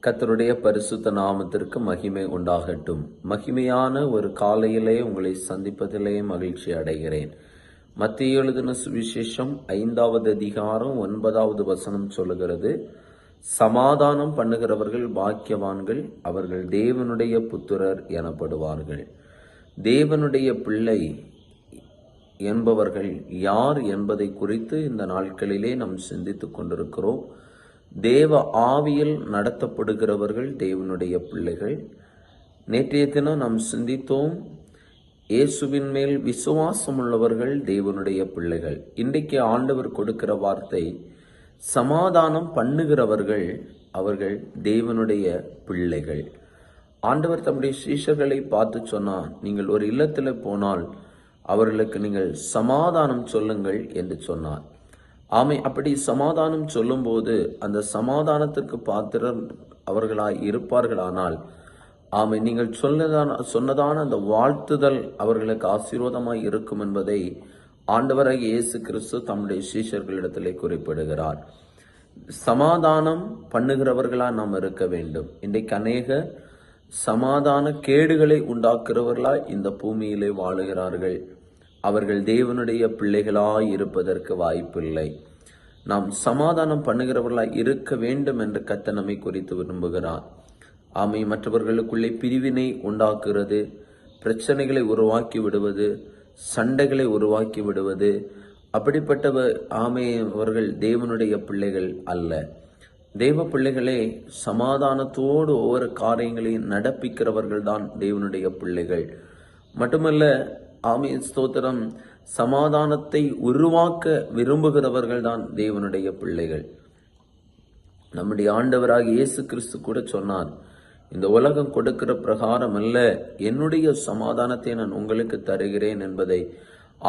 கர்த்தருடைய பரிசுத்த நாமத்திற்கு மகிமை உண்டாகட்டும். மகிமையான ஒரு காலையிலே உங்களை சந்திப்பதிலே மகிழ்ச்சி அடைகிறேன். மத்தேயு எழுதின சுவிசேஷம் 5வது அதிகாரம் 9வது வசனம் சொல்லுகிறது, சமாதானம் பண்ணுகிறவர்கள் பாக்கியவான்கள், அவர்கள் தேவனுடைய புத்திரர் எனப்படுவார்கள். தேவனுடைய பிள்ளை என்பவர்கள் யார் என்பதை குறித்து இந்த நாட்களிலே நாம் சிந்தித்துக் கொண்டிருக்கிறோம். தேவ ஆவியில் நடத்தப்படுகிறவர்கள் தேவனுடைய பிள்ளைகள். நேற்றைய தினம் நாம் சிந்தித்தோம், இயேசுவின் மேல் விசுவாசம் உள்ளவர்கள் தேவனுடைய பிள்ளைகள். இன்றைக்கு ஆண்டவர் கொடுக்கிற வார்த்தை, சமாதானம் பண்ணுகிறவர்கள் அவர்கள் தேவனுடைய பிள்ளைகள். ஆண்டவர் தம்முடைய சீஷர்களை பார்த்து சொன்னார், நீங்கள் ஒரு இல்லத்தில் போனால் அவர்களுக்கு நீங்கள் சமாதானம் சொல்லுங்கள் என்று சொன்னார். ஆமை, அப்படி சமாதானம் சொல்லும்போது அந்த சமாதானத்திற்கு பாத்திரர் அவர்களாய் இருப்பார்களானால், ஆமை, நீங்கள் சொன்னதான அந்த வாழ்த்துதல் அவர்களுக்கு ஆசீர்வாதமாய் இருக்கும் என்பதை ஆண்டவராகிய இயேசு கிறிஸ்து தம்முடைய சீஷர்களிடத்திலே குறிப்பிடுகிறார். சமாதானம் பண்ணுகிறவர்களா நாம் இருக்க வேண்டும். இன்றைக்கு அநேக சமாதான கேடுகளை உண்டாக்குறவர்களாய் இந்த பூமியிலே வாழுகிறார்கள். அவர்கள் தேவனுடைய பிள்ளைகளாய் இருப்பதற்கு வாய்ப்பில்லை. நாம் சமாதானம் பண்ணுகிறவர்களாய் இருக்க வேண்டும் என்று கர்த்தர் நம்மை குறித்து விரும்புகிறார். ஆமை, மற்றவர்களுக்குள்ளே பிரிவினை உண்டாக்குறது, பிரச்சனைகளை உருவாக்கி விடுவது, சண்டைகளை உருவாக்கி விடுவது, அப்படிப்பட்ட அவர்கள் தேவனுடைய பிள்ளைகள் அல்ல. தேவ பிள்ளைகளே சமாதானத்தோடு ஒவ்வொரு காரியங்களையும் நடப்பிக்கிறவர்கள் தான் தேவனுடைய பிள்ளைகள். மட்டுமல்ல, ஆமென், ஸ்தோத்திரம், சமாதானத்தை உருவாக்க விரும்புகிறவர்கள் தான் தேவனுடைய பிள்ளைகள். நம்முடைய ஆண்டவராக இயேசு கிறிஸ்து கூட சொன்னார், இந்த உலகம் கொடுக்கிற பிரகாரம் அல்ல, என்னுடைய சமாதானத்தை நான் உங்களுக்கு தருகிறேன் என்பதை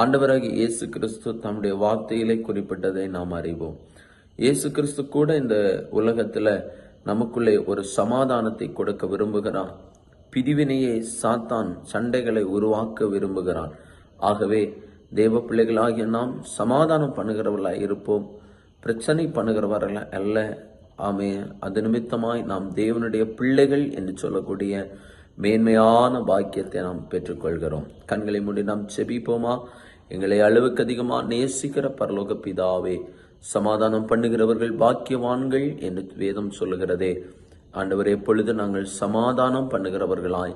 ஆண்டவராக இயேசு கிறிஸ்து தம்முடைய வார்த்தையிலே குறிப்பிட்டதை நாம் அறிவோம். இயேசு கிறிஸ்து கூட இந்த உலகத்துல நமக்குள்ளே ஒரு சமாதானத்தை கொடுக்க விரும்புகிறான். பிரிவினையை சாத்தான் சண்டைகளை உருவாக்க விரும்புகிறான். ஆகவே தேவ பிள்ளைகளாகிய நாம் சமாதானம் பண்ணுகிறவர்களாய் இருப்போம், பிரச்சனை பண்ணுகிறவர்கள் அல்ல. ஆமே, அது நிமித்தமாய் நாம் தேவனுடைய பிள்ளைகள் என்று சொல்லக்கூடிய மேன்மையான பாக்கியத்தை நாம் பெற்றுக்கொள்கிறோம். கண்களை மூடி நாம் செபிப்போமா? எங்களை அளவுக்கு அதிகமாக நேசிக்கிற பரலோக பிதாவே, சமாதானம் பண்ணுகிறவர்கள் பாக்கியவான்கள் என்று வேதம் சொல்லுகிறதே. ஆண்டவரே, எப்பொழுது நாங்கள் சமாதானம் பண்ணுகிறவர்களாய்,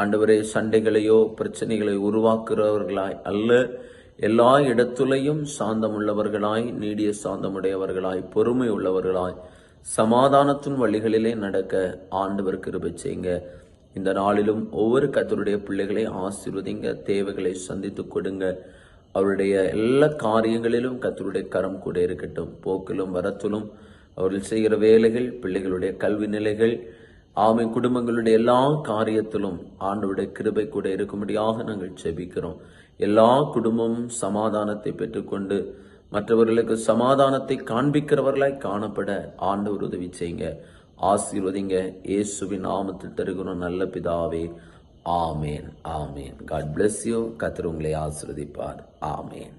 ஆண்டவரே, சண்டைகளையோ பிரச்சனைகளை உருவாக்குறவர்களாய் அல்ல, எல்லா இடத்துலையும் சாந்தம் உள்ளவர்களாய், நீடிய சாந்தமுடையவர்களாய், பொறுமை உள்ளவர்களாய், சமாதானத்தின் வழிகளிலே நடக்க ஆண்டவர் கிருபை செய்யுங்க. இந்த நாளிலும் ஒவ்வொரு கர்த்தருடைய பிள்ளைகளை ஆசீர்வதிங்க, தேவைகளை சந்தித்து கொடுங்க. அவருடைய எல்லா காரியங்களிலும் கர்த்தருடைய கரம் கூட இருக்கட்டும். போக்கிலும் வரத்திலும், அவர்கள் செய்கிற வேலைகள், பிள்ளைகளுடைய கல்வி நிலைகள், ஆமை, குடும்பங்களுடைய எல்லா காரியத்திலும் ஆண்டவருடைய கிருபை கூட இருக்கும்படியாக நாங்கள் செபிக்கிறோம். எல்லா குடும்பமும் சமாதானத்தை பெற்றுக்கொண்டு மற்றவர்களுக்கு சமாதானத்தை காண்பிக்கிறவர்களாய் காணப்பட ஆண்டவர் உதவி செய்யுங்க, ஆசீர்வதிங்க. இயேசுவின் நாமத்தில் தருகிறோம் நல்ல பிதாவே, ஆமேன், ஆமேன். God bless you. கர்த்தர் உங்களை ஆசீர்வதிப்பார். ஆமேன்.